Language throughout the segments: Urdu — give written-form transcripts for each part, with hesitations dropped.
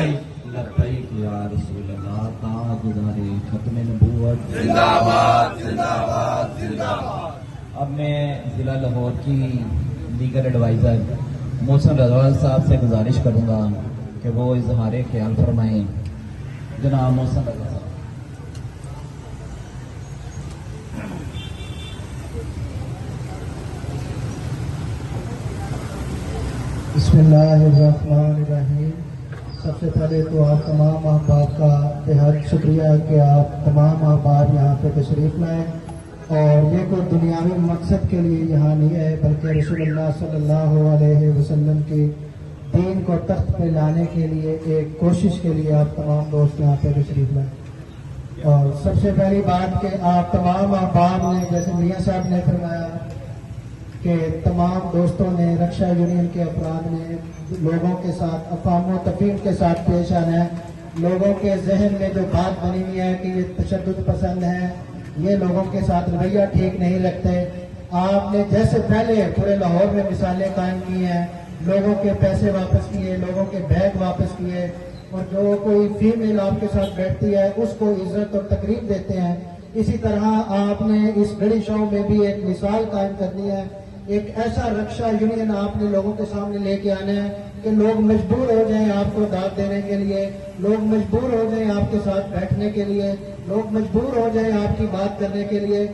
لبیک یا رسول اللہ، تاجدار ختم نبوت زندہ باد زندہ باد زندہ باد۔ اب میں ضلع لاہور کی لیگل ایڈوائزر محسن رضا صاحب سے گزارش کروں گا کہ وہ اظہار خیال فرمائیں۔ جناب محسن رضا صاحب۔ بسم اللہ الرحمن الرحیم۔ سب سے پہلے تو آپ تمام احباب کا بہت شکریہ کہ آپ تمام احباب یہاں پہ تشریف لائیں، اور یہ کوئی دنیاوی مقصد کے لیے یہاں نہیں ہے بلکہ رسول اللہ صلی اللہ علیہ وسلم کی دین کو تخت پہ لانے کے لیے ایک کوشش کے لیے آپ تمام دوست یہاں پہ تشریف لائیں۔ اور سب سے پہلی بات کہ آپ تمام احباب نے، جیسے میاں صاحب نے فرمایا کہ تمام دوستوں نے، رکشا یونین کے افراد نے لوگوں کے ساتھ افہام و تفہیم کے ساتھ پیش آنا ہے۔ لوگوں کے ذہن میں جو بات بنی ہوئی ہے کہ یہ تشدد پسند ہے، یہ لوگوں کے ساتھ رویہ ٹھیک نہیں رکھتے۔ آپ نے جیسے پہلے پورے لاہور میں مثالیں قائم کی ہیں، لوگوں کے پیسے واپس کیے، لوگوں کے بیگ واپس کیے، اور جو کوئی فیمیل آپ کے ساتھ بیٹھتی ہے اس کو عزت اور تقریب دیتے ہیں، اسی طرح آپ نے اس بڑی شو میں بھی ایک مثال قائم کرنی ہے۔ ایک ایسا رکشا یونین آپ نے لوگوں کے سامنے لے کے آنا ہے کہ لوگ مجبور ہو جائیں آپ کو داد دینے کے لیے، لوگ مجبور ہو جائیں آپ کے ساتھ بیٹھنے کے لیے، لوگ مجبور ہو جائیں آپ کی بات کرنے کے لیے۔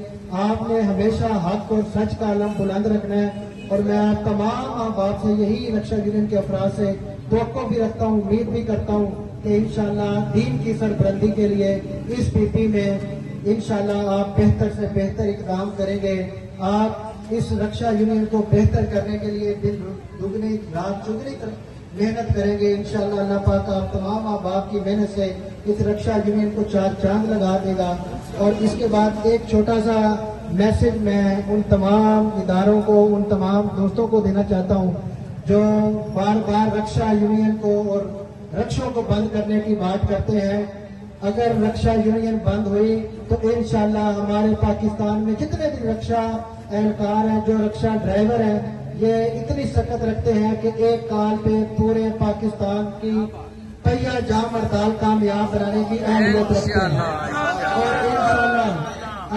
آپ نے ہمیشہ حق اور سچ کا علم بلند رکھنا ہے، اور میں آپ تمام احباب سے یہی رکشا یونین کے افراد سے توقع بھی رکھتا ہوں، امید بھی کرتا ہوں کہ انشاءاللہ دین کی سربلندی کے لیے اس پی پی میں انشاءاللہ آپ بہتر سے بہتر اقدام کریں گے۔ آپ اس رکشا یونین کو بہتر کرنے کے لیے دن دگنی رات چگنی محنت کریں گے انشاءاللہ۔ اللہ پاک آپ تمام احباب کی محنت سے اس رکشا یونین کو چار چاند لگا دے گا۔ اور اس کے بعد ایک چھوٹا سا میسج میں ان تمام اداروں کو، ان تمام دوستوں کو دینا چاہتا ہوں جو بار بار رکشا یونین کو اور رکشوں کو بند کرنے کی بات کرتے ہیں۔ اگر رکشا یونین بند ہوئی تو انشاءاللہ ہمارے پاکستان میں جتنے بھی رکشا اہلکار ہیں، جو رکشا ڈرائیور ہیں، یہ اتنی سخت رکھتے ہیں کہ ایک کال پہ پورے پاکستان کی پہیا جام ہڑتال کامیاب بنانے کی اہلیت رکھتے ہیں۔ اور انشاءاللہ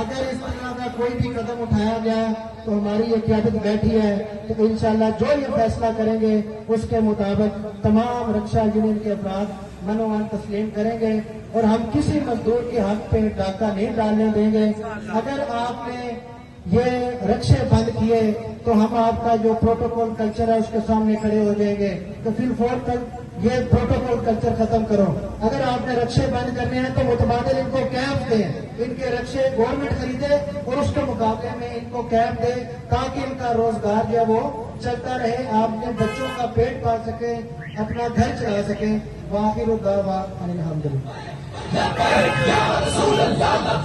اگر اس طرح کا کوئی بھی قدم اٹھایا گیا تو ہماری یہ قیادت بیٹھی ہے تو انشاءاللہ جو یہ فیصلہ کریں گے اس کے مطابق تمام رکشا یونین کے افراد منوان تسلیم کریں گے، اور ہم کسی مزدور کے حق پہ ڈاکہ نہیں ڈالنے دیں گے۔ اگر آپ نے یہ رکشے بند کیے تو ہم آپ کا جو پروٹوکول کلچر ہے اس کے سامنے کھڑے ہو جائیں گے، تو فی الفور یہ پروٹوکول کلچر ختم کرو۔ اگر آپ نے رکشے بند کرنے ہیں تو متبادل ان کو کیمپ دیں، ان کے رکشے گورنمنٹ خریدے اور اس کے مقابلے میں ان کو کیمپ دے تاکہ ان کا روزگار جو ہے وہ چلتا رہے، آپ اپنے بچوں کا پیٹ پال سکیں، اپنا گھر چلا سکیں۔ وآخر دعوانا ان الحمدللہ۔